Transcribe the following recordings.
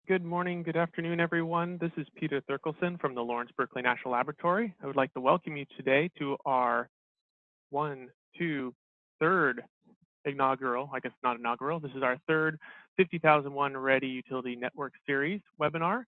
Good morning, good afternoon, everyone. This is Peter Thurkelson from the Lawrence Berkeley National Laboratory. I would like to welcome you today to our third inaugural, I guess not inaugural, this is our third 50,001 Ready Utility Network Series webinar.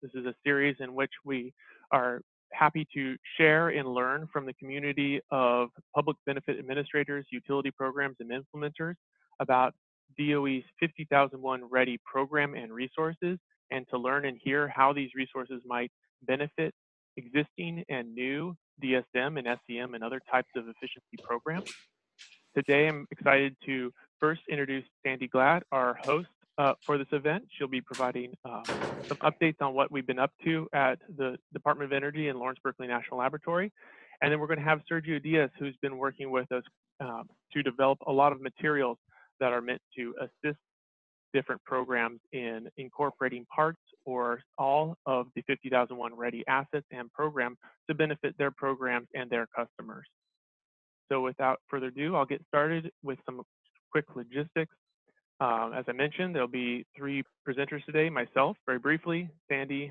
This is a series in which we are happy to share and learn from the community of public benefit administrators, utility programs, and implementers about DOE's 50,001 Ready program and resources, and to learn and hear how these resources might benefit existing and new DSM and SEM and other types of efficiency programs. Today, I'm excited to first introduce Sandy Glatt, our host for this event. She'll be providing some updates on what we've been up to at the Department of Energy and Lawrence Berkeley National Laboratory. And then we're going to have Sergio Dias, who's been working with us to develop a lot of materials that are meant to assist different programs in incorporating parts or all of the 50,001 Ready assets and programs to benefit their programs and their customers. So without further ado, I'll get started with some quick logistics. As I mentioned, there'll be three presenters today, myself, very briefly, Sandy,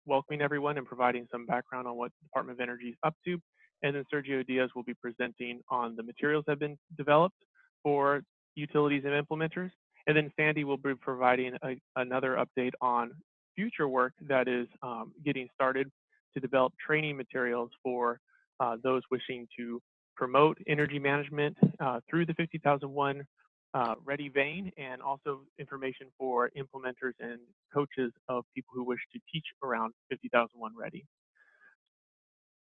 welcoming everyone and providing some background on what the Department of Energy is up to, and then Sergio Dias will be presenting on the materials that have been developed for utilities and implementers, and then Sandy will be providing another update on future work that is getting started to develop training materials for those wishing to promote energy management through the 50,001 Ready vein, and also information for implementers and coaches of people who wish to teach around 50,001 Ready.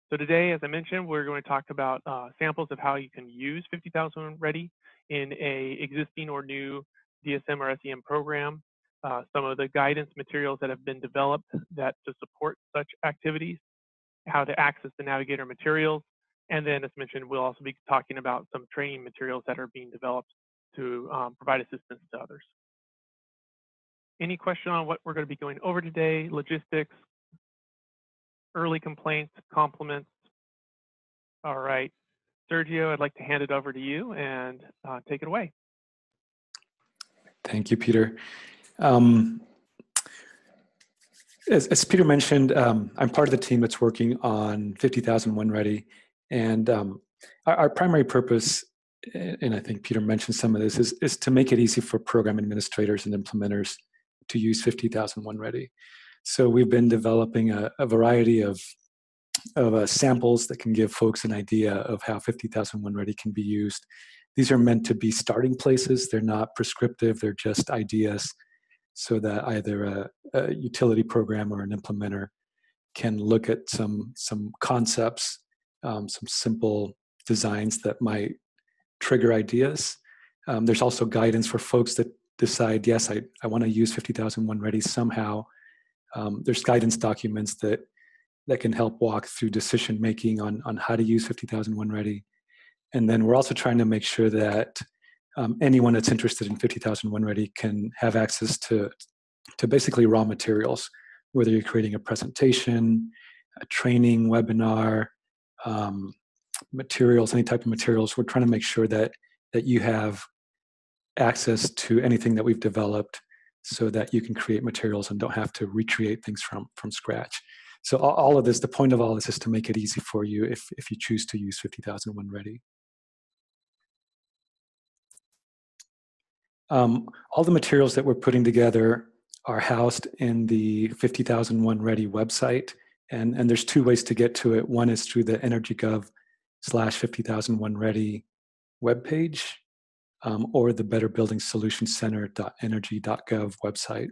So today, as I mentioned, we're going to talk about samples of how you can use 50,001 Ready in a existing or new DSM or SEM program, some of the guidance materials that have been developed that to support such activities, how to access the Navigator materials, and then, as mentioned, we'll also be talking about some training materials that are being developed to provide assistance to others. Any question on what we're going to be going over today? Logistics, early complaints, compliments? All right. Sergio, I'd like to hand it over to you and take it away. Thank you, Peter. As Peter mentioned, I'm part of the team that's working on 50,001 Ready. And our primary purpose, and I think Peter mentioned some of this, is to make it easy for program administrators and implementers to use 50,001 Ready. So we've been developing a variety of samples that can give folks an idea of how 50,001 Ready can be used. These are meant to be starting places. They're not prescriptive. They're just ideas so that either a utility program or an implementer can look at some concepts, some simple designs that might trigger ideas. There's also guidance for folks that decide, yes, I want to use 50,001 Ready somehow. There's guidance documents that can help walk through decision making on how to use 50,001 Ready. And then we're also trying to make sure that anyone that's interested in 50,001 Ready can have access to basically raw materials, whether you're creating a presentation, a training, webinar, materials, any type of materials. We're trying to make sure that you have access to anything that we've developed so that you can create materials and don't have to recreate things from scratch. So all of this, the point of all this is to make it easy for you if you choose to use 50,001 Ready. All the materials that we're putting together are housed in the 50,001 Ready website, and there's two ways to get to it. One is through the energygov/50,001 Ready webpage, or the Better Building Solutions Center.energy.gov website.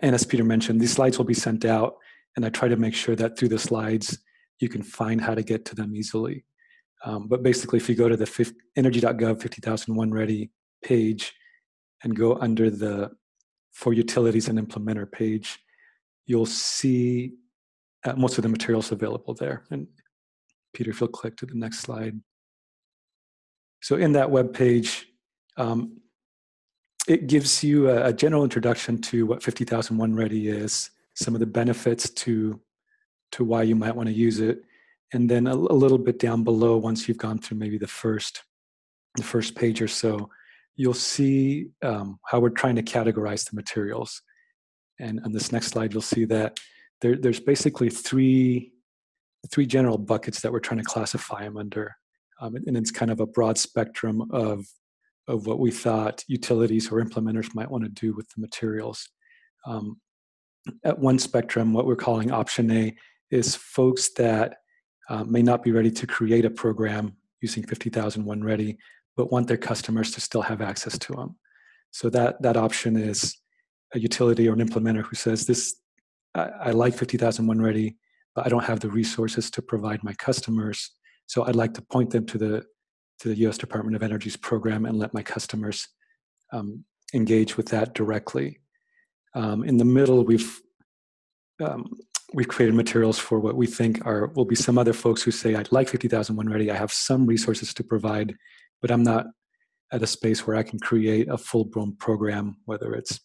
And as Peter mentioned, these slides will be sent out, and I try to make sure that through the slides you can find how to get to them easily. But basically, if you go to the energy.gov 50,001 Ready page and go under the For Utilities and Implementer page, you'll see most of the materials available there. And Peter, if you'll click to the next slide. So in that web page, it gives you a general introduction to what 50,001 Ready is, some of the benefits to why you might want to use it, and then a little bit down below, once you've gone through maybe the first page or so, you'll see how we're trying to categorize the materials. And on this next slide, you'll see that there's basically three general buckets that we're trying to classify them under. And it's kind of a broad spectrum of what we thought utilities or implementers might want to do with the materials. At one spectrum, what we're calling option A is folks that may not be ready to create a program using 50,001 ready, but want their customers to still have access to them. So that option is a utility or an implementer who says, I like 50,001 ready, but I don't have the resources to provide my customers. So I'd like to point them to the U.S. Department of Energy's program and let my customers engage with that directly. In the middle, we've created materials for what we think will be some other folks who say, I'd like 50,001 ready, I have some resources to provide, but I'm not at a space where I can create a full-blown program, whether it's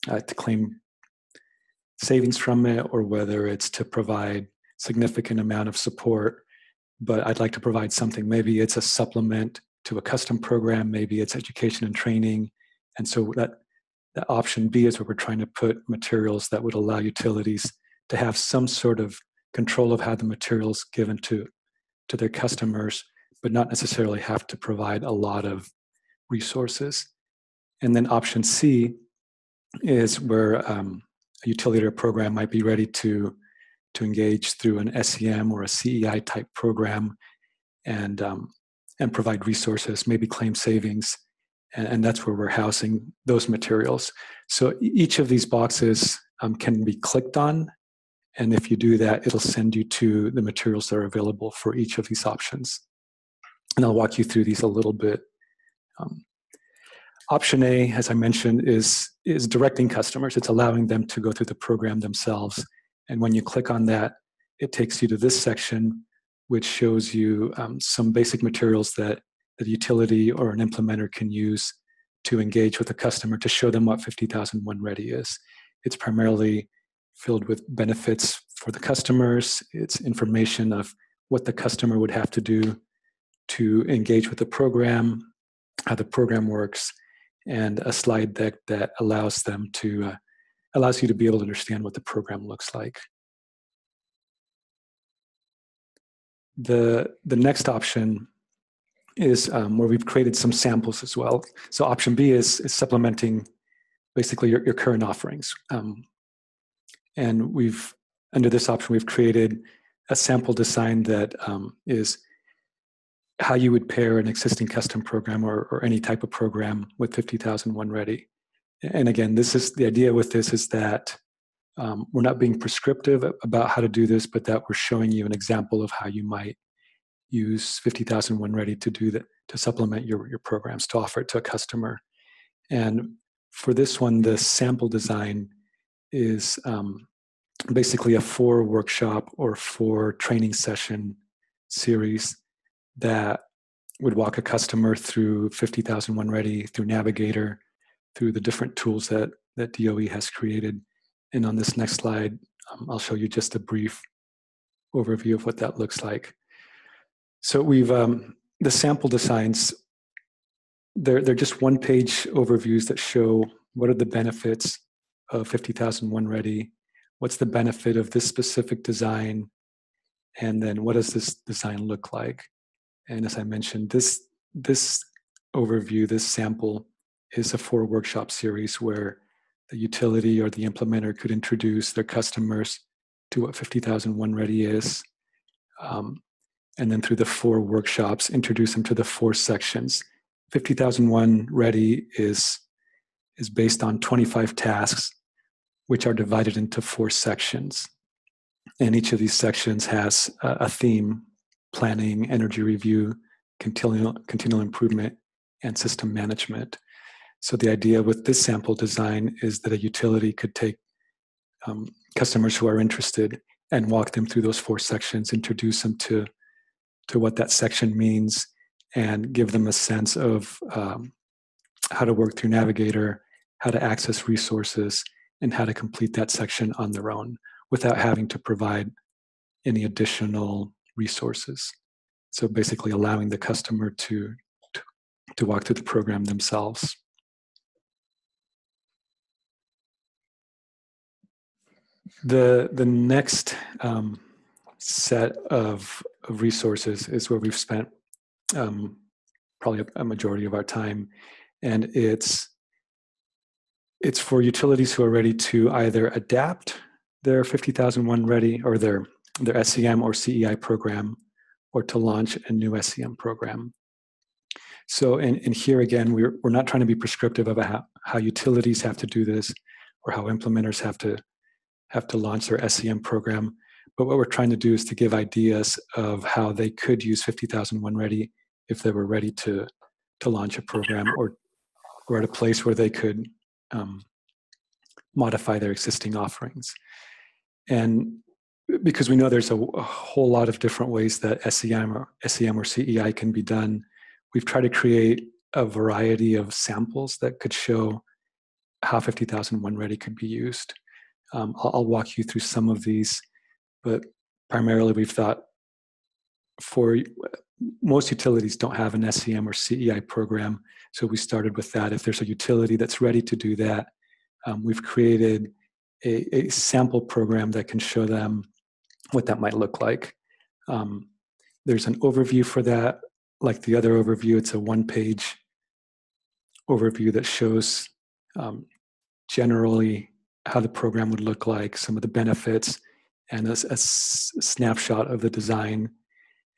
to claim savings from it or whether it's to provide significant amount of support, but I'd like to provide something. Maybe it's a supplement to a custom program, maybe it's education and training. And so that option B is where we're trying to put materials that would allow utilities to have some sort of control of how the materials given to their customers, but not necessarily have to provide a lot of resources. And then option C is where a utility or program might be ready to engage through an SEM or a CEI type program and provide resources, maybe claim savings. And that's where we're housing those materials. So each of these boxes can be clicked on. And if you do that, it'll send you to the materials that are available for each of these options. And I'll walk you through these a little bit. Option A, as I mentioned, is directing customers. It's allowing them to go through the program themselves. And when you click on that, it takes you to this section, which shows you some basic materials that the utility or an implementer can use to engage with the customer to show them what 50,001 ready is. It's primarily filled with benefits for the customers. It's information of what the customer would have to do to engage with the program, how the program works, and a slide deck that allows you to be able to understand what the program looks like. The next option is where we've created some samples as well. So option B is supplementing basically your current offerings. And under this option, we've created a sample design that is how you would pair an existing custom program or any type of program with 50,001 ready. And again, the idea with this is that we're not being prescriptive about how to do this, but that we're showing you an example of how you might use 50,001 ready to do that, to supplement your programs, to offer it to a customer. And for this one, the sample design is basically a 4-workshop or 4 training session series that would walk a customer through 50,001 ready, through Navigator, through the different tools that DOE has created. And on this next slide, I'll show you just a brief overview of what that looks like. So we've, the sample designs, they're just one-page overviews that show what are the benefits of 50,001 ready, what's the benefit of this specific design, and then what does this design look like? And as I mentioned, this overview, this sample, is a 4-workshop series where the utility or the implementer could introduce their customers to what 50,001 ready is, and then through the 4 workshops, introduce them to the 4 sections. 50,001 ready is based on 25 tasks, which are divided into 4 sections. And each of these sections has a theme: planning, energy review, continual improvement, and system management. So the idea with this sample design is that a utility could take customers who are interested and walk them through those 4 sections, introduce them to what that section means, and give them a sense of how to work through Navigator, how to access resources, and how to complete that section on their own without having to provide any additional resources. So basically allowing the customer to walk through the program themselves. The next set of resources is where we've spent probably a majority of our time, and it's for utilities who are ready to either adapt their 50,001 ready or their SCM or CEI program, or to launch a new SCM program. So, and here again, we're not trying to be prescriptive of how utilities have to do this, or how implementers have to launch their SCM program. But what we're trying to do is to give ideas of how they could use 50,001 ready if they were ready to launch a program, or at a place where they could modify their existing offerings. And because we know there's a whole lot of different ways that SCM or CEI can be done, we've tried to create a variety of samples that could show how 50,001 ready could be used. I'll walk you through some of these, but primarily we've thought for most utilities don't have an SCM or CEI program, so we started with that. If there's a utility that's ready to do that, we've created a sample program that can show them what that might look like. There's an overview for that. Like the other overview, it's a one-page overview that shows generally how the program would look like, some of the benefits, and a snapshot of the design.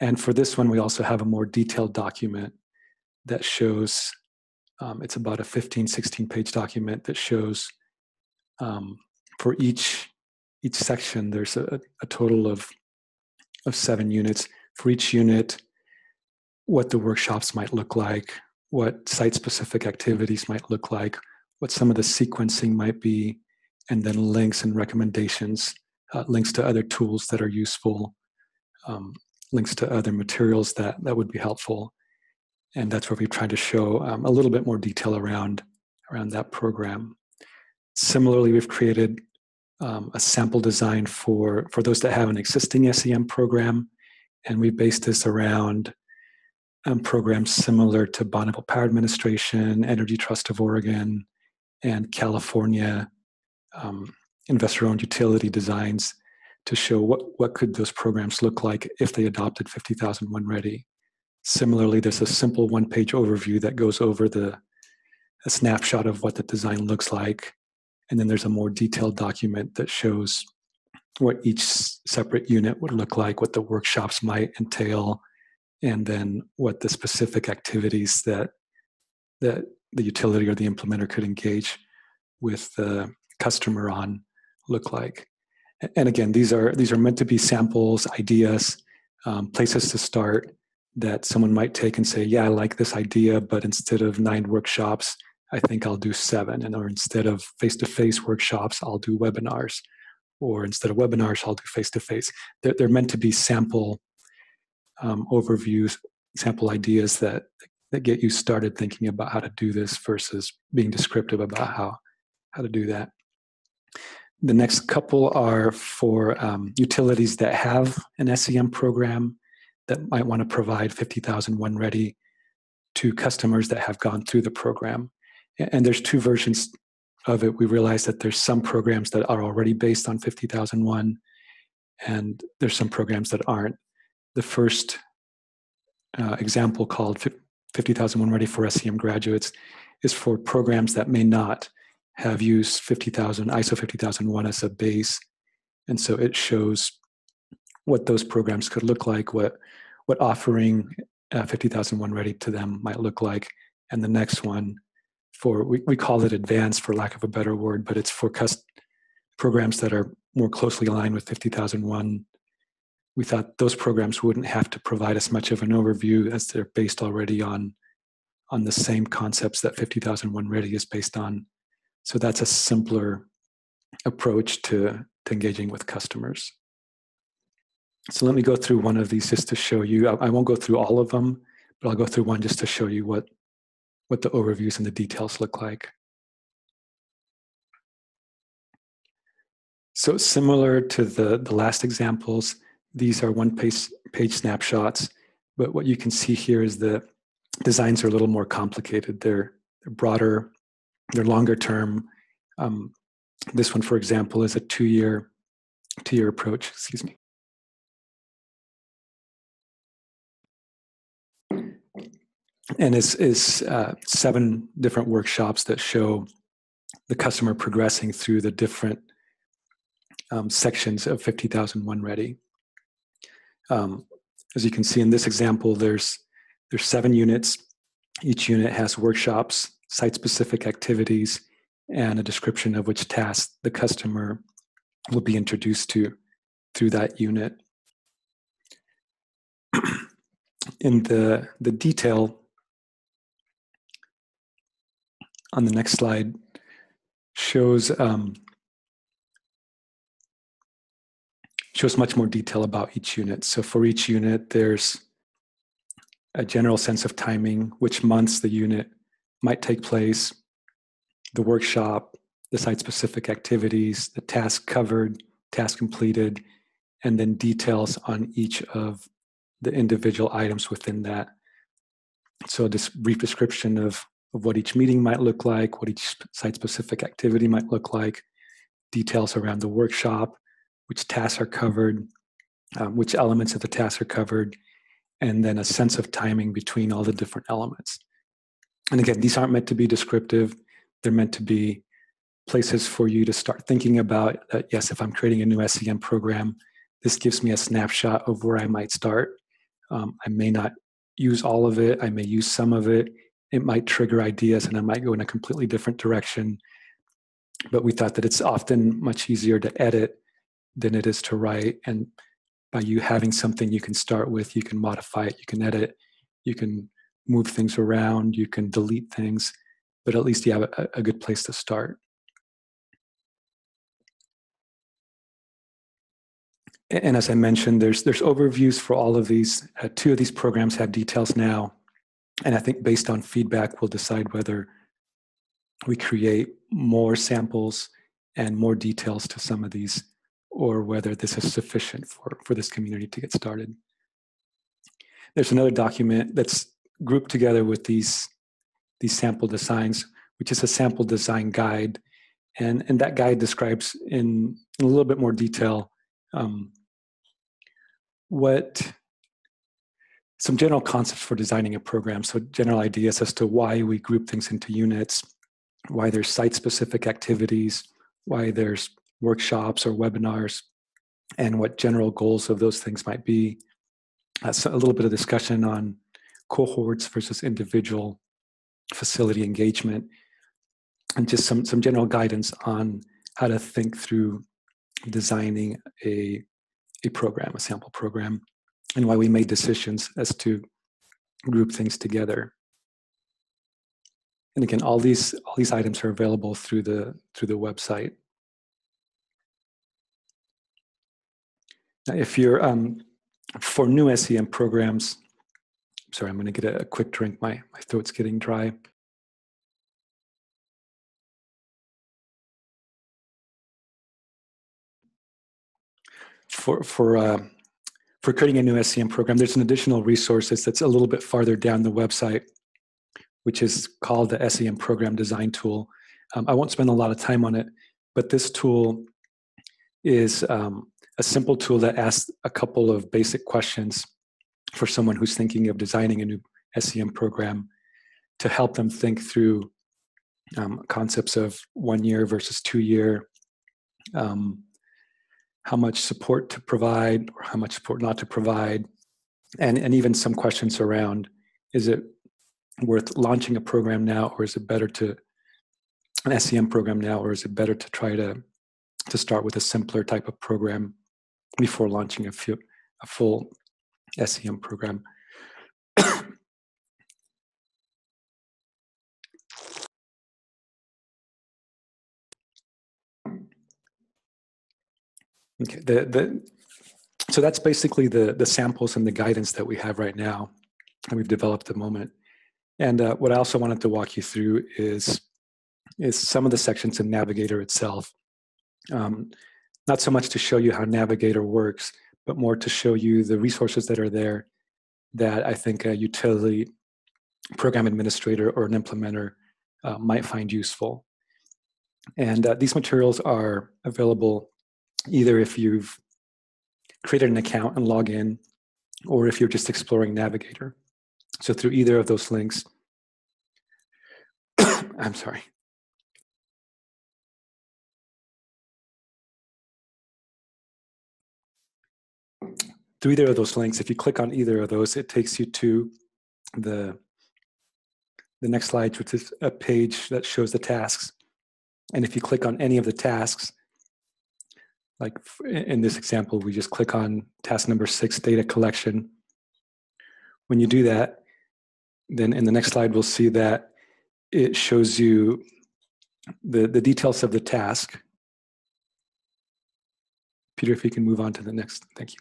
And for this one, we also have a more detailed document that shows, it's about a 15, 16-page document that shows for each section, there's a total of 7 units. For each unit, what the workshops might look like, what site-specific activities might look like, what some of the sequencing might be, and then links and recommendations, links to other tools that are useful, links to other materials that would be helpful. And that's where we've tried to show a little bit more detail around that program. Similarly, we've created a sample design for those that have an existing SCM program, and we based this around programs similar to Bonneville Power Administration, Energy Trust of Oregon, and California investor-owned utility designs to show what could those programs look like if they adopted 50,001 ready. Similarly, there's a simple one-page overview that goes over a snapshot of what the design looks like. And then there's a more detailed document that shows what each separate unit would look like, what the workshops might entail, and then what the specific activities that the utility or the implementer could engage with the customer on look like. And again, these are meant to be samples, ideas, places to start that someone might take and say, yeah, I like this idea, but instead of 9 workshops, I think I'll do 7. Or instead of face-to-face workshops, I'll do webinars. Or instead of webinars, I'll do face-to-face. They're meant to be sample overviews, sample ideas that get you started thinking about how to do this versus being descriptive about how to do that. The next couple are for utilities that have an SCM program that might want to provide 50,001 ready to customers that have gone through the program. And there's 2 versions of it. We realize that there's some programs that are already based on 50,001, and there's some programs that aren't. The first example, called 50,001 ready for SCM graduates, is for programs that may not have used ISO 50001 as a base. And so it shows what those programs could look like, what offering 50,001 ready to them might look like. And the next one, we call it advanced for lack of a better word, but it's for programs that are more closely aligned with 50,001. We thought those programs wouldn't have to provide as much of an overview as they're based already on the same concepts that 50,001 ready is based on. So that's a simpler approach to engaging with customers. So let me go through one of these just to show you. I won't go through all of them, but I'll go through one just to show you what the overviews and the details look like. So similar to the last examples, these are one-page snapshots, but what you can see here is the designs are a little more complicated. They're broader, they're longer term. This one, for example, is a 2-year your approach, excuse me. And is 7 different workshops that show the customer progressing through the different sections of 50,001 Ready. As you can see in this example, there's 7 units. Each unit has workshops, site-specific activities, and a description of which tasks the customer will be introduced to through that unit. In the detail on the next slide shows much more detail about each unit. So for each unit, there's a general sense of timing, which months the unit might take place, the workshop, the site-specific activities, the task covered, task completed, and then details on each of the individual items within that. So this brief description of what each meeting might look like, what each site-specific activity might look like, details around the workshop, which tasks are covered, which elements of the task are covered, and then a sense of timing between all the different elements. And again, these aren't meant to be descriptive. They're meant to be places for you to start thinking about that, yes, if I'm creating a new SEM program, this gives me a snapshot of where I might start. I may not use all of it. I may use some of it. It might trigger ideas and I might go in a completely different direction. But we thought that it's often much easier to edit than it is to write. And by you having something you can start with, you can modify it, you can edit, you can move things around, you can delete things, but at least you have a good place to start. And as I mentioned, there's overviews for all of these. 2 of these programs have details now. And I think based on feedback, we'll decide whether we create more samples and more details to some of these, or whether this is sufficient for this community to get started. There's another document that's grouped together with these sample designs, which is a sample design guide. And that guide describes in a little bit more detail some general concepts for designing a program. So general ideas as to why we group things into units, why there's site-specific activities, why there's workshops or webinars, and what general goals of those things might be. So a little bit of discussion on cohorts versus individual facility engagement, and just some general guidance on how to think through designing a program, a sample program, and why we made decisions as to group things together. And again, all these items are available through the website. Now, if you're for new SEM programs, sorry, I'm going to get a quick drink. My throat's getting dry. For creating a new SEM program, there's an additional resource that's a little bit farther down the website, which is called the SEM Program Design Tool. I won't spend a lot of time on it, but this tool is a simple tool that asks a couple of basic questions for someone who's thinking of designing a new SEM program to help them think through concepts of 1 year versus 2 year, how much support to provide or how much support not to provide, and even some questions around, is it worth launching a program now, or is it better to an SEM program now, or is it better to try to start with a simpler type of program before launching a full SEM program? Okay, so that's basically the samples and the guidance that we have right now, and we've developed at the moment. And what I also wanted to walk you through is some of the sections in Navigator itself. Not so much to show you how Navigator works, but more to show you the resources that are there that I think a utility program administrator or an implementer might find useful. And these materials are available either if you've created an account and log in, or if you're just exploring Navigator. So through either of those links, I'm sorry. Through either of those links, if you click on either of those, it takes you to the next slide, which is a page that shows the tasks. And if you click on any of the tasks, like in this example, we just click on task number 6, data collection. When you do that, then in the next slide, we'll see that it shows you the details of the task. Peter, if you can move on to the next, thank you.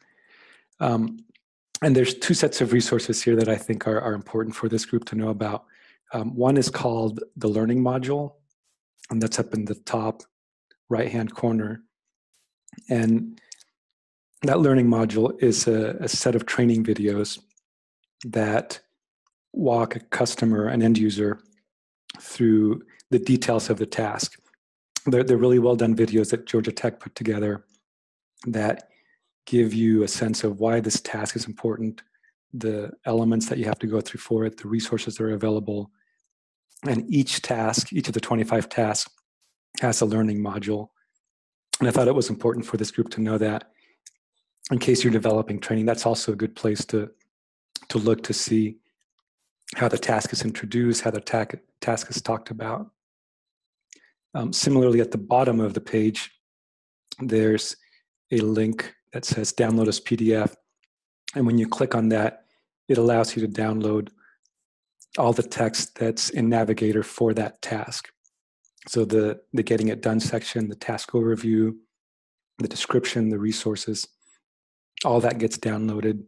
And there's 2 sets of resources here that I think are important for this group to know about. One is called the learning module, and that's up in the top right-hand corner. And that learning module is a set of training videos that walk a customer, an end user, through the details of the task. They're really well done videos that Georgia Tech put together that give you a sense of why this task is important, the elements that you have to go through for it, the resources that are available. And each task, each of the 25 tasks, has a learning module. And I thought it was important for this group to know that in case you're developing training, that's also a good place to look to see how the task is introduced, how the task is talked about. Similarly, at the bottom of the page, there's a link that says download as PDF. And when you click on that, it allows you to download all the text that's in Navigator for that task. So the getting it done section, the task overview, the description, the resources, all that gets downloaded.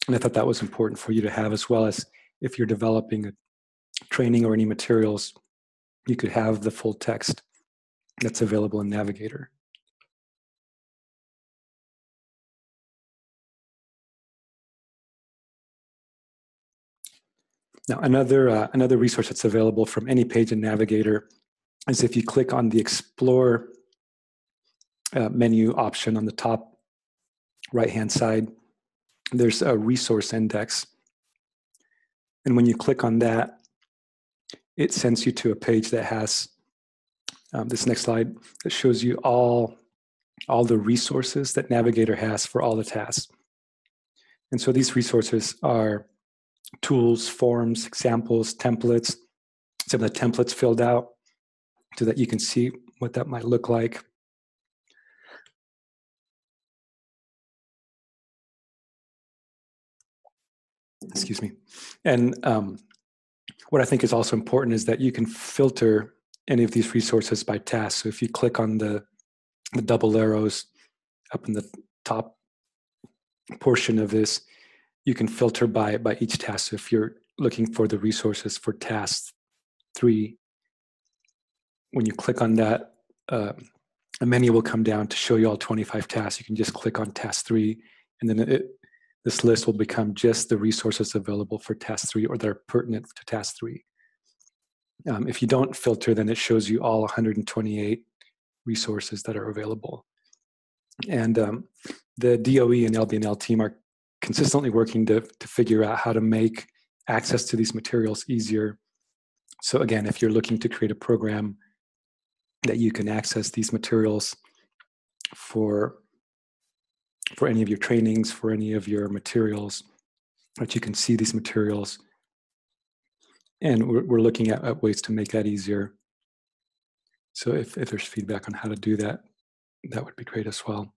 And I thought that was important for you to have, as well as if you're developing a training or any materials, you could have the full text that's available in Navigator. Now, another resource that's available from any page in Navigator is if you click on the Explore menu option on the top right-hand side, there's a resource index. And when you click on that, it sends you to a page that has this next slide that shows you all the resources that Navigator has for all the tasks. And so these resources are tools, forms, examples, templates, some of the templates filled out so that you can see what that might look like. Excuse me. And what I think is also important is that you can filter any of these resources by task. So if you click on the double arrows up in the top portion of this, you can filter by each task. So if you're looking for the resources for task 3, when you click on that, a menu will come down to show you all 25 tasks. You can just click on task 3, and then this list will become just the resources available for task 3 or that are pertinent to task 3. If you don't filter, then it shows you all 128 resources that are available. And the DOE and LBNL team are consistently working to figure out how to make access to these materials easier. So again, if you're looking to create a program that you can access these materials for any of your trainings, for any of your materials, that you can see these materials. And we're looking at ways to make that easier. So if there's feedback on how to do that, that would be great as well.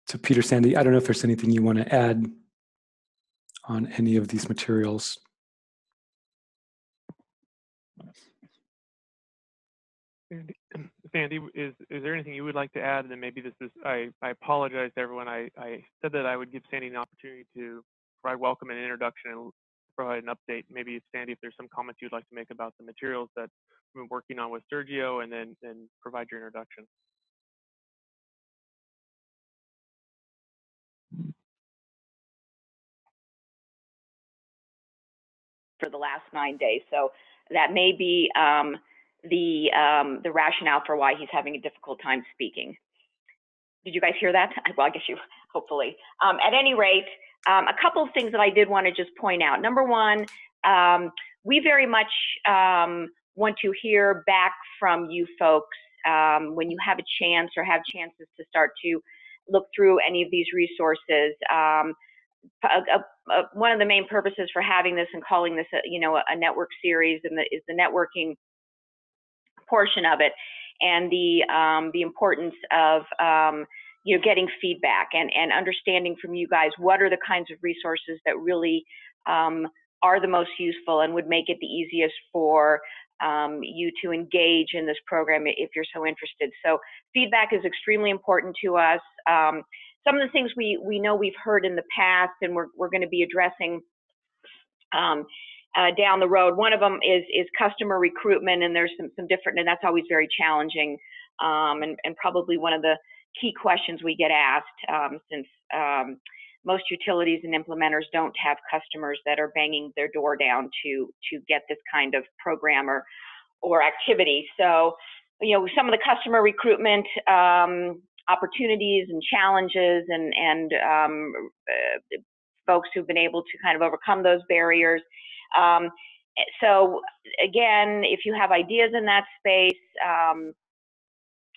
So Peter, Sandy, I don't know if there's anything you want to add on any of these materials. Sandy, is there anything you would like to add? And then maybe this is, I apologize to everyone. I said that I would give Sandy an opportunity to provide welcome and introduction and provide an update. Maybe Sandy, if there's some comments you'd like to make about the materials that we've been working on with Sergio, and then provide your introduction. For the last 9 days. So that may be the rationale for why he's having a difficult time speaking. Did you guys hear that? Well, I guess you, hopefully. At any rate, a couple of things that I did want to just point out. Number one, we very much want to hear back from you folks when you have a chance or have chances to start to look through any of these resources. One of the main purposes for having this and calling this a network series is the networking portion of it, and the importance of getting feedback and understanding from you guys what are the kinds of resources that really are the most useful and would make it the easiest for you to engage in this program if you're so interested. So feedback is extremely important to us. Some of the things we know we've heard in the past and we're going to be addressing down the road. One of them is customer recruitment, and there's some different, and that's always very challenging, and probably one of the key questions we get asked, since most utilities and implementers don't have customers that are banging their door down to get this kind of program or activity. So, some of the customer recruitment opportunities and challenges and folks who've been able to kind of overcome those barriers. So again, if you have ideas in that space,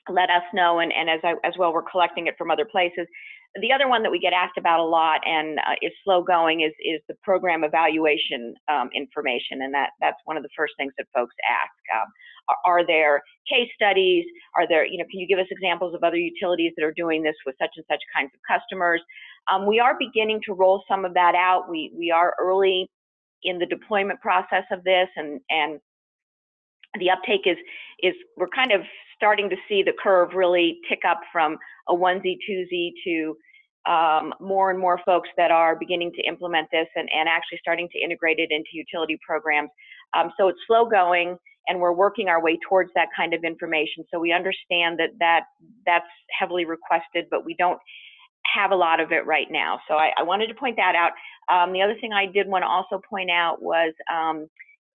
let us know, and as well, we're collecting it from other places. The other one that we get asked about a lot and is slow going is the program evaluation information, and that's one of the first things that folks ask. Are there case studies? Are there, can you give us examples of other utilities that are doing this with such and such kinds of customers? We are beginning to roll some of that out. We are early in the deployment process of this, and the uptake is we're kind of starting to see the curve really tick up from a onesie, twosie to more and more folks that are beginning to implement this and actually starting to integrate it into utility programs. So it's slow going, and we're working our way towards that kind of information. So we understand that's heavily requested, but we don't have a lot of it right now. So I wanted to point that out. The other thing I did want to also point out was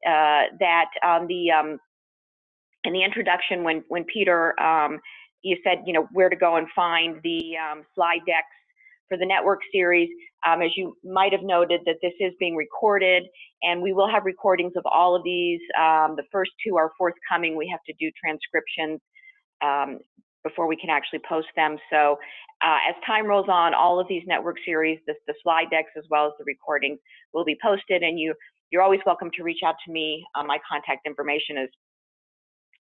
that in the introduction, when Peter, you said, where to go and find the slide decks for the network series. As you might have noted, that this is being recorded, and we will have recordings of all of these. The first two are forthcoming. We have to do transcriptions before we can actually post them. So as time rolls on, all of these network series, the slide decks as well as the recordings, will be posted, and you're always welcome to reach out to me. My contact information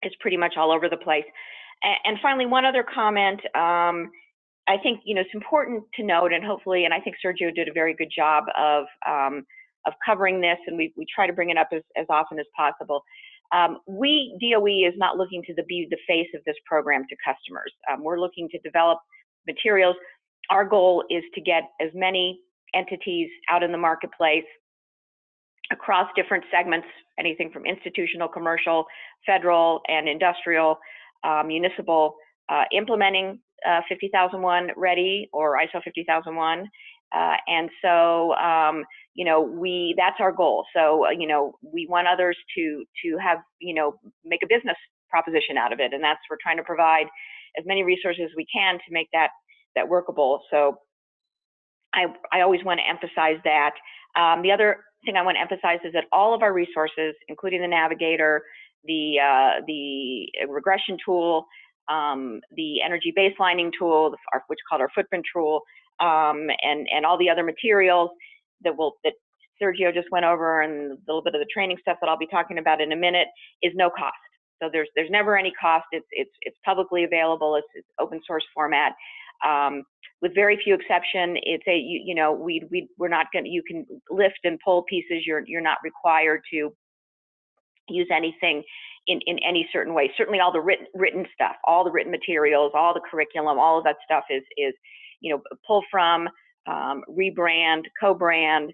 is pretty much all over the place. And finally, one other comment. I think it's important to note, and hopefully, and I think Sergio did a very good job of covering this, and we try to bring it up as often as possible. DOE is not looking to be the face of this program to customers. We're looking to develop materials. Our goal is to get as many entities out in the marketplace across different segments, anything from institutional, commercial, federal, and industrial, municipal, implementing 50001 ready or ISO 50001. And so, that's our goal. So, we want others to have, make a business proposition out of it. And that's, we're trying to provide as many resources as we can to make that workable. So I always want to emphasize that. The other thing I want to emphasize is that all of our resources, including the navigator, the regression tool, the energy baselining tool, which is called our footprint tool, and all the other materials that Sergio just went over, and a little bit of the training stuff that I'll be talking about in a minute, is no cost. So there's never any cost. It's publicly available. It's open source format. With very few exception, it's we're not going to, you can lift and pull pieces. You're not required to use anything in any certain way. Certainly all the written stuff, all the written materials, all the curriculum, all of that stuff is pull from, rebrand, co-brand,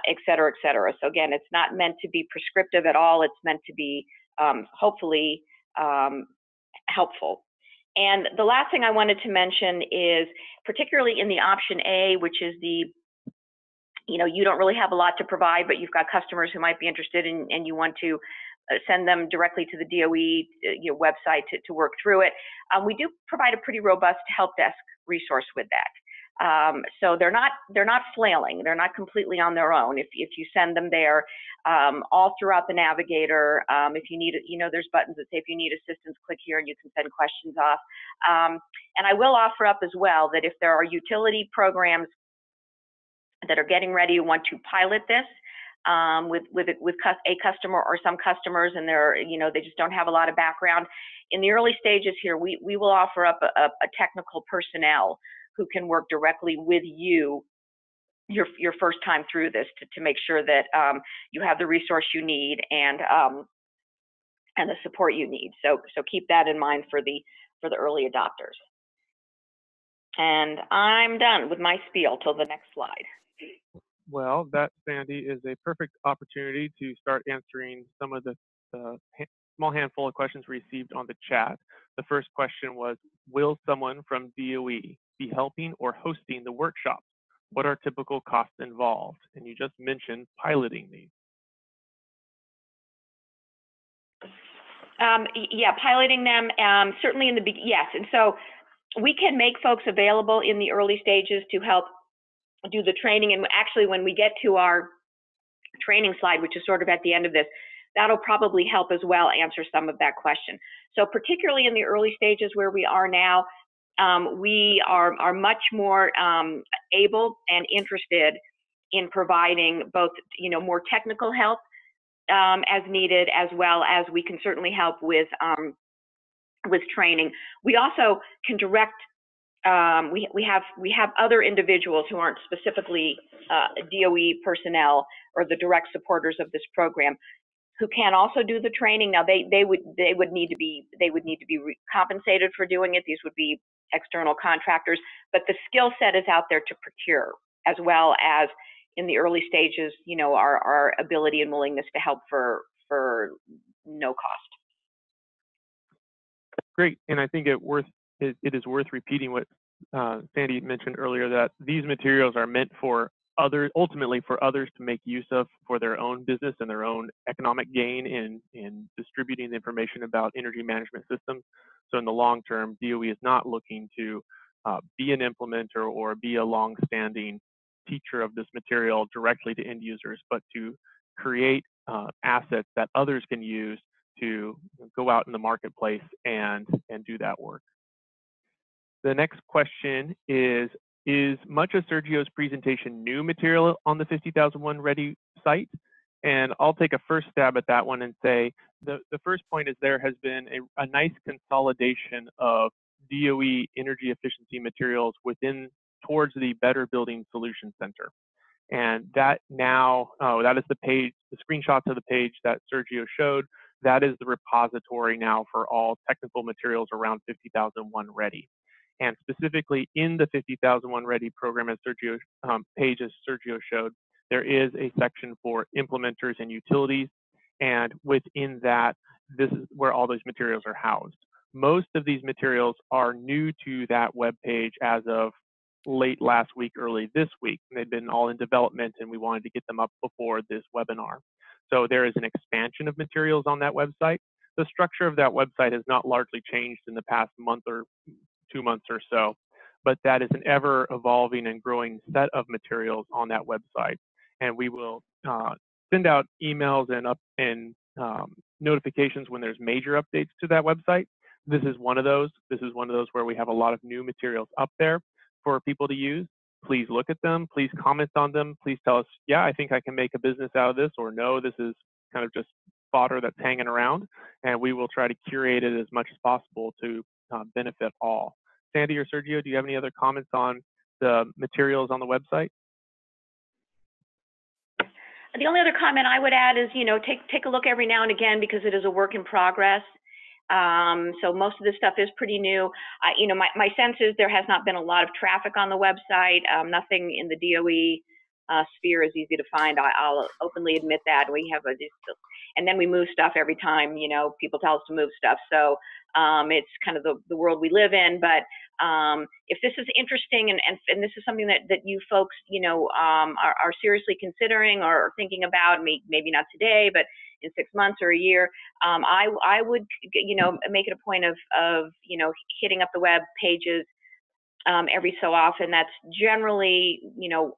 et cetera, et cetera. So again, it's not meant to be prescriptive at all. It's meant to be hopefully helpful. And the last thing I wanted to mention is, particularly in the option A, which is the, you don't really have a lot to provide, but you've got customers who might be interested in, and you want to send them directly to the DOE website to work through it. We do provide a pretty robust help desk resource with that. So they're not flailing. They're not completely on their own. If you send them there, all throughout the navigator, if you need, there's buttons that say if you need assistance, click here and you can send questions off. And I will offer up as well that if there are utility programs that are getting ready to want to pilot this with a customer or some customers, and they're, they just don't have a lot of background. In the early stages here, we will offer up a technical personnel who can work directly with you your first time through this to make sure that you have the resource you need and the support you need. So keep that in mind for the early adopters. And I'm done with my spiel till the next slide. Well, that, Sandy, is a perfect opportunity to start answering some of the small handful of questions received on the chat. The first question was, will someone from DOE be helping or hosting the workshops? What are typical costs involved? And you just mentioned piloting these. Yeah, piloting them, certainly in the beginning, yes. And so we can make folks available in the early stages to help do the training. And actually, when we get to our training slide, which is sort of at the end of this, that'll probably help as well answer some of that question. So particularly in the early stages where we are now, we are much more able and interested in providing both, more technical help as needed, as well as we can certainly help with training. We also can direct. We have other individuals who aren't specifically DOE personnel or the direct supporters of this program, who can also do the training. Now they would need to be compensated for doing it. These would be external contractors, but the skill set is out there to procure, as well as in the early stages, our ability and willingness to help for no cost. Great, and I think it is worth repeating what Sandy mentioned earlier, that these materials are meant for ultimately for others to make use of for their own business and their own economic gain in distributing the information about energy management systems. So in the long term, DOE is not looking to be an implementer or be a long-standing teacher of this material directly to end users, but to create assets that others can use to go out in the marketplace and do that work. The next question is much of Sergio's presentation new material on the 50001 Ready site? And I'll take a first stab at that one and say the first point is there has been a nice consolidation of DOE energy efficiency materials towards the Better Building Solutions Center. And that now, that is the page, the screenshots of the page that Sergio showed. That is the repository now for all technical materials around 50001 Ready. And specifically in the 50001 Ready program, as Sergio showed, there is a section for implementers and utilities. And within that, this is where all those materials are housed. Most of these materials are new to that web page as of late last week, early this week. They've been all in development, and we wanted to get them up before this webinar. So there is an expansion of materials on that website. The structure of that website has not largely changed in the past month or 2 months or so, but that is an ever evolving and growing set of materials on that website. And we will send out emails and notifications when there's major updates to that website. This is one of those. This is one of those where we have a lot of new materials up there for people to use. Please look at them. Please comment on them. Please tell us, yeah, I think I can make a business out of this, or no, this is kind of just fodder that's hanging around. And we will try to curate it as much as possible to benefit all. Sandy or Sergio, do you have any other comments on the materials on the website? The only other comment I would add is, take a look every now and again, because it is a work in progress. So most of this stuff is pretty new. My sense is there has not been a lot of traffic on the website. Nothing in the DOE sphere is easy to find. I'll openly admit that. We have and then we move stuff every time, people tell us to move stuff. So it's kind of the world we live in. But if this is interesting and this is something that you folks, are seriously considering or thinking about, maybe not today, but in 6 months or a year, I would, make it a point of hitting up the web pages every so often. That's generally,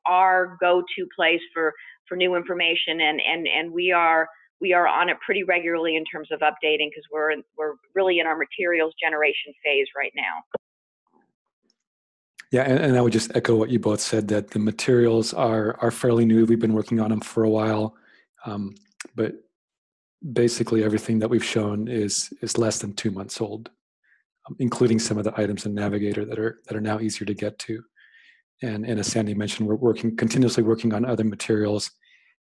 our go-to place for new information, and we are on it pretty regularly in terms of updating, because we're really in our materials generation phase right now. Yeah, and I would just echo what you both said, that the materials are fairly new. We've been working on them for a while, but basically everything that we've shown is less than 2 months old, including some of the items in Navigator that are now easier to get to. And as Sandy mentioned, we're continuously working on other materials.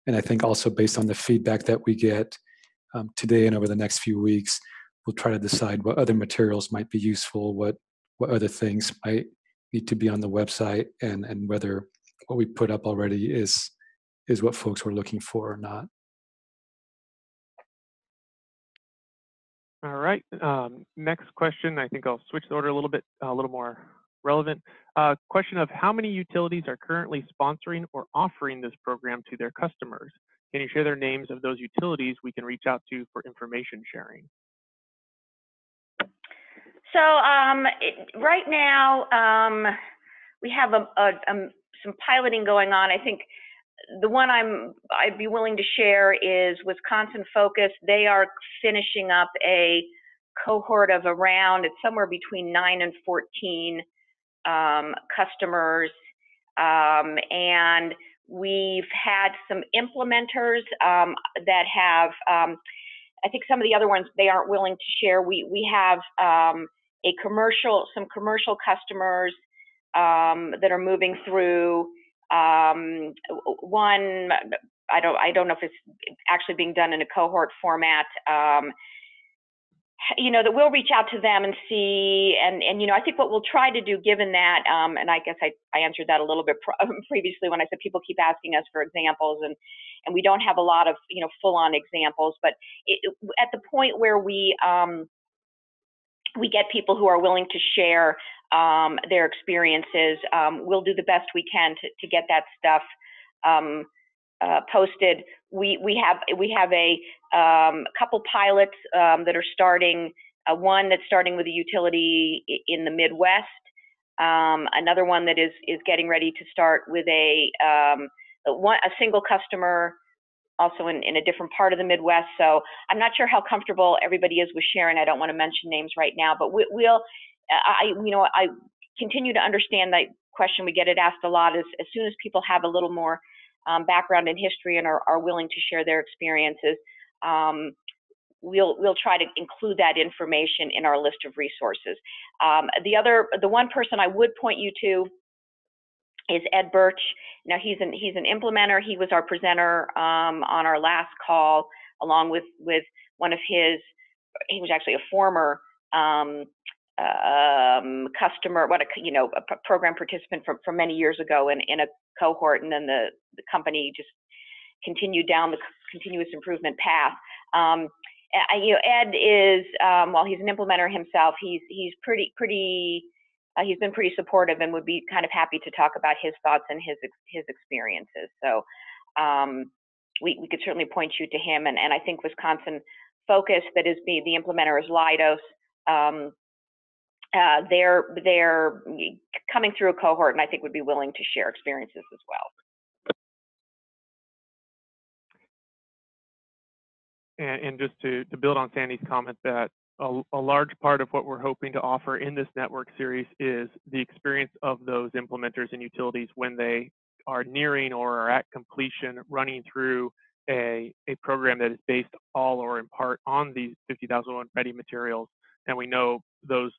And I think also based on the feedback that we get today and over the next few weeks, we'll try to decide what other materials might be useful, what other things might need to be on the website, and whether what we put up already is what folks were looking for or not. All right. Next question. I think I'll switch the order a little more relevant. Question of how many utilities are currently sponsoring or offering this program to their customers? Can you share their names of those utilities we can reach out to for information sharing? So right now we have some piloting going on. I think the one I'd be willing to share is Wisconsin Focus. They are finishing up a cohort of around, it's somewhere between 9 and 14 customers, and we've had some implementers that have, I think some of the other ones they aren't willing to share. We have some commercial customers that are moving through. One, I don't know if it's actually being done in a cohort format. That we'll reach out to them and see, and I think what we'll try to do, given that, and I guess I answered that a little bit previously when I said people keep asking us for examples, and we don't have a lot of full-on examples, but at the point where we get people who are willing to share their experiences, we'll do the best we can to get that stuff posted. We have a couple pilots that are starting. One that's starting with a utility in the Midwest. Another one that is getting ready to start with a single customer, also in a different part of the Midwest. So I'm not sure how comfortable everybody is with sharing. I don't want to mention names right now, but I continue to understand that question. We get it asked a lot. As soon as people have a little more background in history and are willing to share their experiences, we'll try to include that information in our list of resources. The one person I would point you to is Ed Birch. Now he's an implementer. He was our presenter on our last call, along with one of his. He was actually a former customer, a program participant from many years ago in a cohort, and then the company just continued down the continuous improvement path. Ed is, while he's an implementer himself, he's been pretty supportive and would be kind of happy to talk about his thoughts and his experiences. So we could certainly point you to him, and I think Wisconsin Focus, that is the implementer, is Leidos. They're coming through a cohort, and I think would be willing to share experiences as well. And just to build on Sandy's comment, that a large part of what we're hoping to offer in this network series is the experience of those implementers and utilities when they are nearing or are at completion, running through a program that is based all or in part on these 50,001 ready materials. And we know those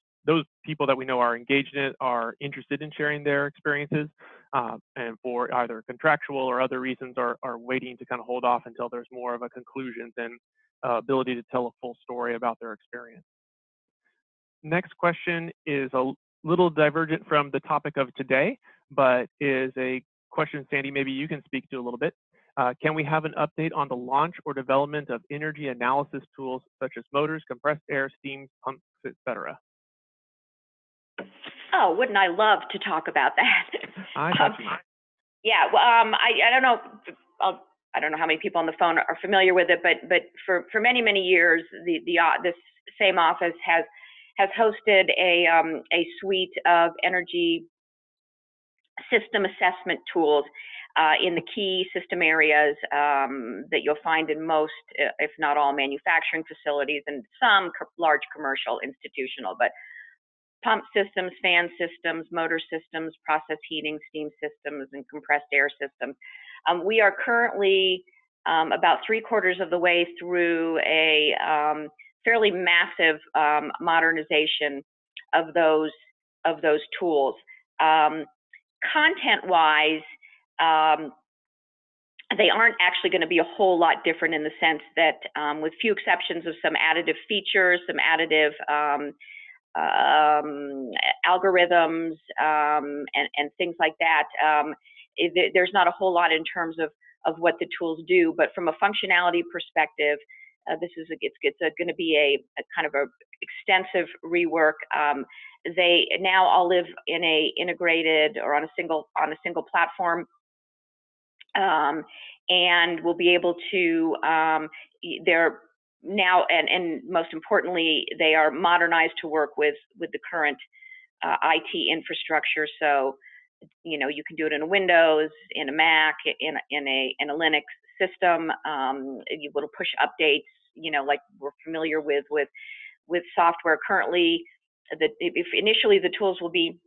people that we know are engaged in it are interested in sharing their experiences, and for either contractual or other reasons are waiting to kind of hold off until there's more of a conclusion than ability to tell a full story about their experience. Next question is a little divergent from the topic of today, but is a question, Sandy, maybe you can speak to a little bit. Can we have an update on the launch or development of energy analysis tools such as motors, compressed air, steam pumps, etc.? Oh, wouldn't I love to talk about that? I thought you might. Yeah, well, I don't know. I'll I don't know how many people on the phone are familiar with it, but for many, many years, this same office has hosted a suite of energy system assessment tools in the key system areas that you'll find in most, if not all, manufacturing facilities and some large commercial institutional, but pump systems, fan systems, motor systems, process heating, steam systems, and compressed air systems. We are currently about 3/4 of the way through a fairly massive modernization of those tools. Content-wise, they aren't actually going to be a whole lot different in the sense that, with few exceptions of some additive features, some additive algorithms, and things like that, there's not a whole lot in terms of what the tools do. But from a functionality perspective, it's going to be a kind of a extensive rework. They now all live in a integrated or on a single platform, and we'll be able to. They're now, and most importantly, they are modernized to work with the current IT infrastructure. So, you know, you can do it in a Windows, in a Mac, in a Linux system. You will push updates, you know, like we're familiar with software currently. If initially the tools will be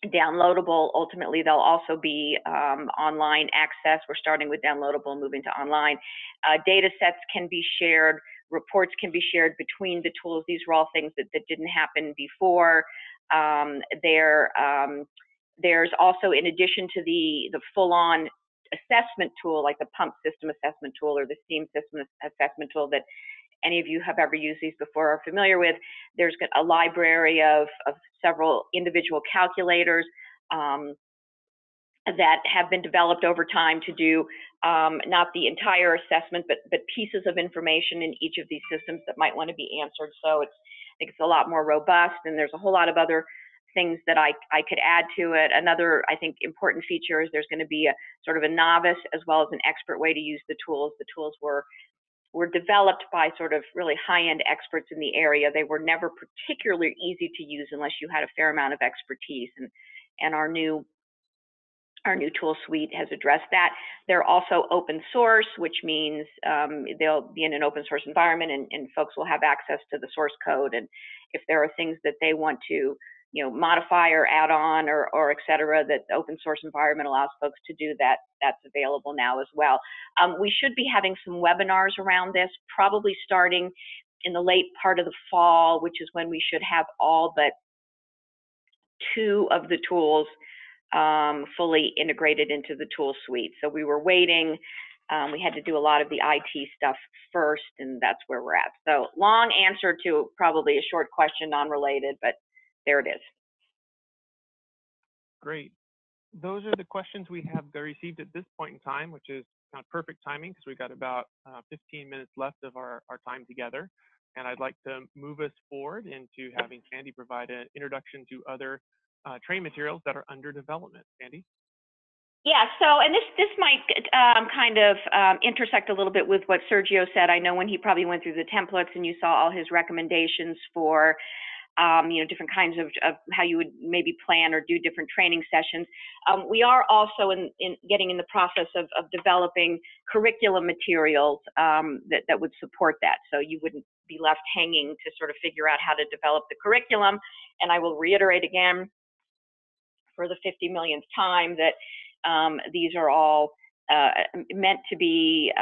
downloadable, ultimately they'll also be online access. We're starting with downloadable, moving to online. Data sets can be shared, reports can be shared between the tools. These were all things that didn't happen before. There's also, in addition to the full-on assessment tool, like the pump system assessment tool or the steam system assessment tool that any of you have ever used these before are familiar with, there's a library of several individual calculators that have been developed over time to do not the entire assessment, but pieces of information in each of these systems that might want to be answered. So I think it's a lot more robust, and there's a whole lot of other things that I could add to it. Another, I think, important feature is there's going to be a sort of a novice as well as an expert way to use the tools. The tools were developed by sort of really high-end experts in the area. They were never particularly easy to use unless you had a fair amount of expertise, and our new tool suite has addressed that. They're also open source, which means they'll be in an open source environment, and folks will have access to the source code. And if there are things that they want to, you know, modify or add on or et cetera, that the open source environment allows folks to do that, that's available now as well. We should be having some webinars around this, probably starting in the late part of the fall, which is when we should have all but 2 of the tools fully integrated into the tool suite. So we were waiting. We had to do a lot of the IT stuff first, and that's where we're at. So long answer to probably a short question, non-related, but there it is. Great. Those are the questions we have received at this point in time, which is kind of perfect timing because we've got about 15 minutes left of our time together. And I'd like to move us forward into having Sandy provide an introduction to other training materials that are under development. Sandy? Yeah, so, and this might kind of intersect a little bit with what Sergio said. I know when he probably went through the templates and you saw all his recommendations for you know, different kinds of how you would maybe plan or do different training sessions. We are also getting in the process of developing curriculum materials that would support that. So you wouldn't be left hanging to sort of figure out how to develop the curriculum. And I will reiterate again for the 50 millionth time that these are all meant to be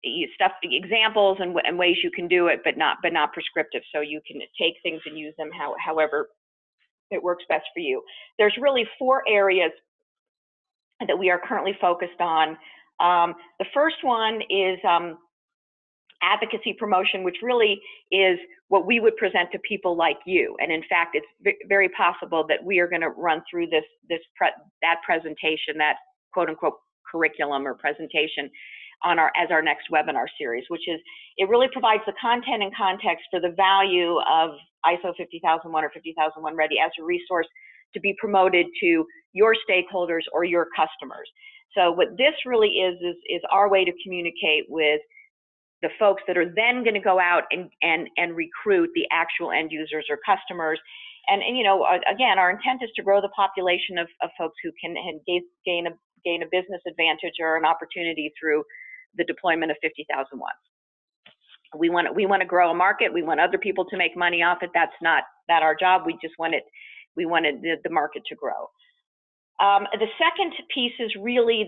examples and ways you can do it, but not prescriptive. So you can take things and use them however it works best for you. There's really 4 areas that we are currently focused on. The first one is advocacy promotion, which really is what we would present to people like you. And in fact, it's very possible that we are going to run through that presentation, that quote unquote curriculum or presentation as our next webinar series, which is, it really provides the content and context for the value of ISO 50001 or 50001 Ready as a resource to be promoted to your stakeholders or your customers. So what this really is our way to communicate with the folks that are then going to go out and recruit the actual end users or customers. And you know, again, our intent is to grow the population of folks who can gain a business advantage or an opportunity through the deployment of 50,000 watts. We want to grow a market. We want other people to make money off it. That's not our job. We just wanted the market to grow. The second piece is really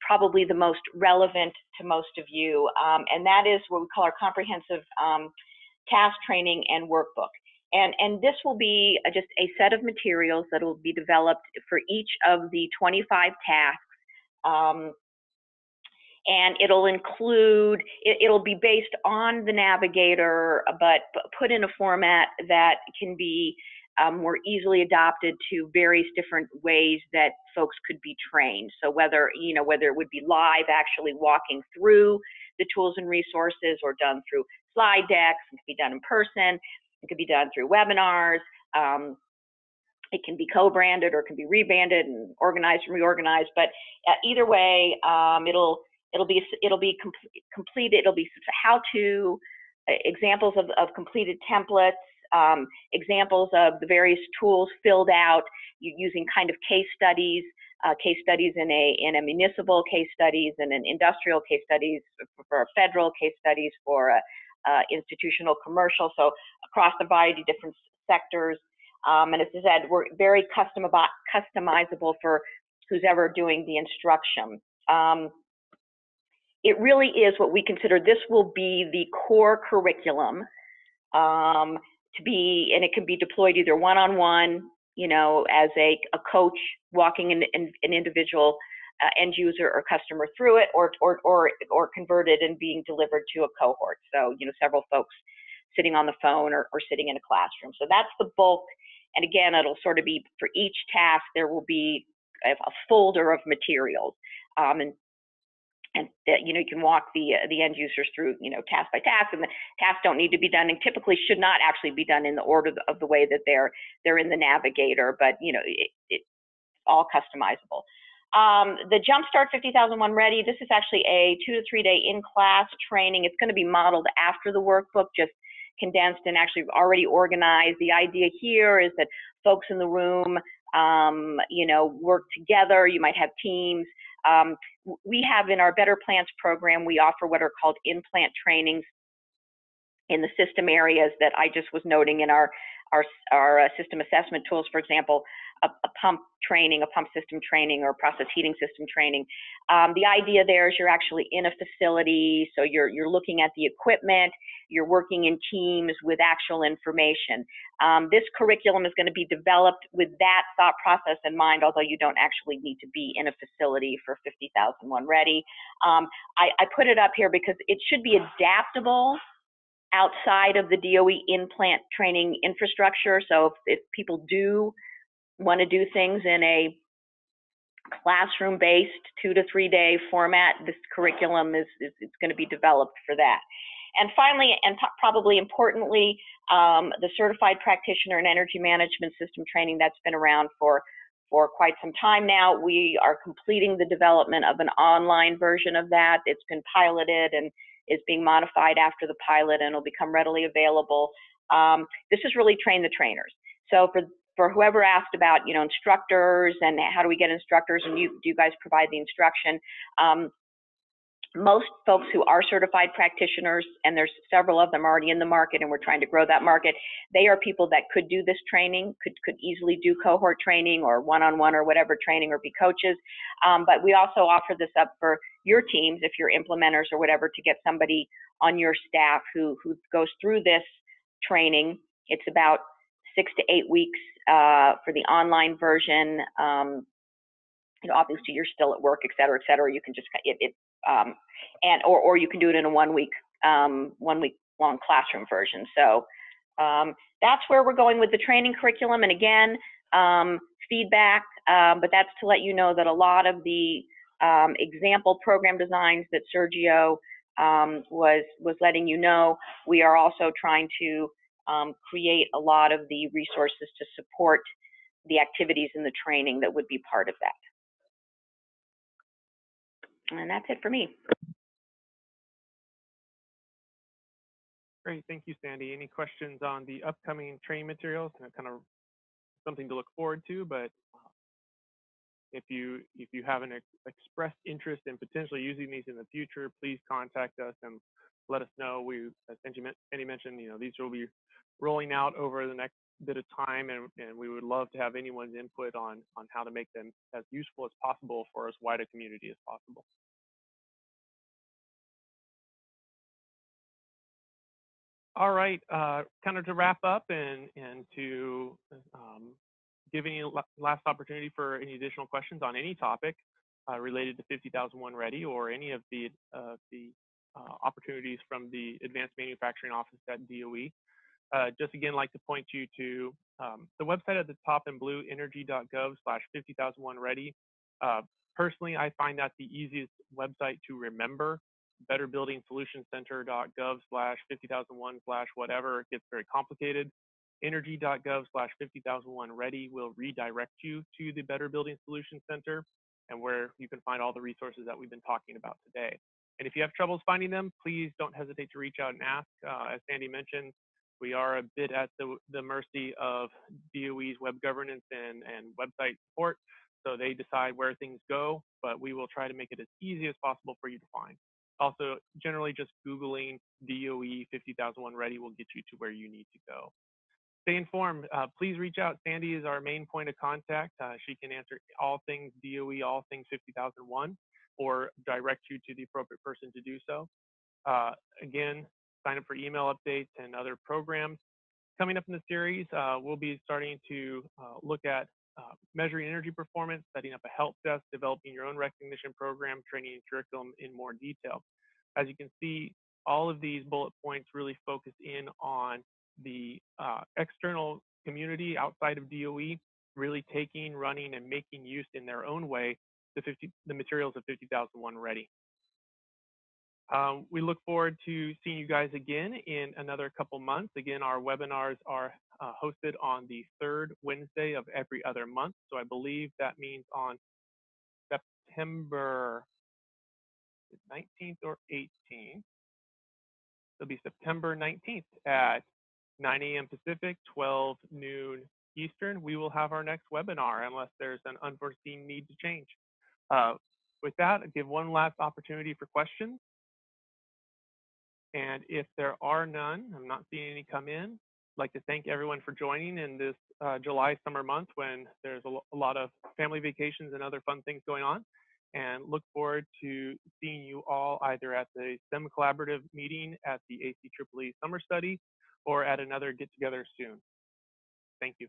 probably the most relevant to most of you, and that is what we call our comprehensive task training and workbook. And this will be just a set of materials that will be developed for each of the 25 tasks. And it'll include, it'll be based on the Navigator, but put in a format that can be more easily adopted to various different ways that folks could be trained. So whether it would be live, actually walking through the tools and resources, or done through slide decks, it could be done in person, it could be done through webinars. It can be co-branded or it can be rebanded and organized and reorganized. But either way, it'll be completed. It'll be how-to examples of completed templates, examples of the various tools filled out using kind of case studies in a municipal, case studies in an industrial, case studies for a federal, case studies for institutional, commercial. So across a variety of different sectors. And as I said, we're very customizable for who's ever doing the instruction. It really is what we consider, this will be the core curriculum and it can be deployed either one-on-one, you know, as a coach walking an individual end user or customer through it, or converted and being delivered to a cohort. So, you know, several folks sitting on the phone or sitting in a classroom. So that's the bulk. And again, it'll sort of be for each task, there will be a folder of materials. And you know, you can walk the end users through, you know, task by task, and the tasks don't need to be done, and typically should not actually be done in the order of the way that they're in the Navigator, but you know, it's all customizable. The Jumpstart 50,001 Ready, this is actually a 2 to 3 day in-class training. It's going to be modeled after the workbook, just condensed and actually already organized. The idea here is that folks in the room, you know, work together. You might have teams. We have in our Better Plants program, we offer what are called in-plant trainings in the system areas that I just was noting in our system assessment tools, for example, a pump training, a pump system training, or process heating system training. The idea there is you're actually in a facility, so you're looking at the equipment, you're working in teams with actual information. This curriculum is going to be developed with that thought process in mind, although you don't actually need to be in a facility for 50,001 Ready. I put it up here because it should be adaptable outside of the DOE in-plant training infrastructure. So if people do want to do things in a classroom-based 2 to 3 day format, this curriculum is going to be developed for that. And finally, and probably importantly, the Certified Practitioner in Energy Management System training that's been around for quite some time now. We are completing the development of an online version of that. It's been piloted and is being modified after the pilot, and will become readily available. This is really train the trainers. So for whoever asked about, you know, instructors and how do we get instructors, and do you guys provide the instruction? Most folks who are certified practitioners, and there's several of them already in the market, and we're trying to grow that market, they are people that could do this training, could easily do cohort training or one-on-one or whatever training, or be coaches. But we also offer this up for your teams, if you're implementers or whatever, to get somebody on your staff who goes through this training. It's about 6 to 8 weeks for the online version. You know, obviously you're still at work, et cetera, et cetera. You can just or you can do it in a 1 week long classroom version. So that's where we're going with the training curriculum. And again, feedback, but that's to let you know that a lot of the example program designs that Sergio was letting you know, we are also trying to create a lot of the resources to support the activities in the training that would be part of that. And that's it for me. Great, thank you, Sandy. Any questions on the upcoming training materials? And kind of something to look forward to, but if you have an expressed interest in potentially using these in the future, please contact us and let us know. We, as Sandy mentioned, these will be rolling out over the next bit of time, and we would love to have anyone's input on how to make them as useful as possible for as wide a community as possible. All right, kind of to wrap up and to give any last opportunity for any additional questions on any topic related to 50,001 Ready or any of the opportunities from the Advanced Manufacturing Office at DOE. Just again, like to point you to the website at the top in blue, energy.gov/50,001 Ready. Personally, I find that the easiest website to remember. betterbuildingsolutionscenter.gov/50,001/whatever. It gets very complicated. Energy.gov/50,001 Ready will redirect you to the Better Building Solutions Center and where you can find all the resources that we've been talking about today. And if you have troubles finding them, please don't hesitate to reach out and ask. As Sandy mentioned, we are a bit at the mercy of DOE's web governance and website support. So they decide where things go, but we will try to make it as easy as possible for you to find. Also, generally just Googling DOE 50,001 Ready will get you to where you need to go. Stay informed. Please reach out. Sandy is our main point of contact. She can answer all things DOE, all things 50,001, or direct you to the appropriate person to do so. Again, sign up for email updates and other programs. Coming up in the series, we'll be starting to look at measuring energy performance, setting up a help desk, developing your own recognition program, training and curriculum in more detail. As you can see, all of these bullet points really focus in on the external community outside of DOE, really taking, running, and making use in their own way the materials of 50,001 Ready. We look forward to seeing you guys again in another couple months. Again, our webinars are hosted on the third Wednesday of every other month. So I believe that means on September 19th or 18th. It'll be September 19th at 9 a.m. Pacific, 12 noon Eastern. We will have our next webinar unless there's an unforeseen need to change. With that, I'll give one last opportunity for questions. And if there are none, I'm not seeing any come in. I'd like to thank everyone for joining in this July summer month when there's a lot of family vacations and other fun things going on. And look forward to seeing you all either at the STEM Collaborative meeting at the ACEEE Summer Study or at another get-together soon. Thank you.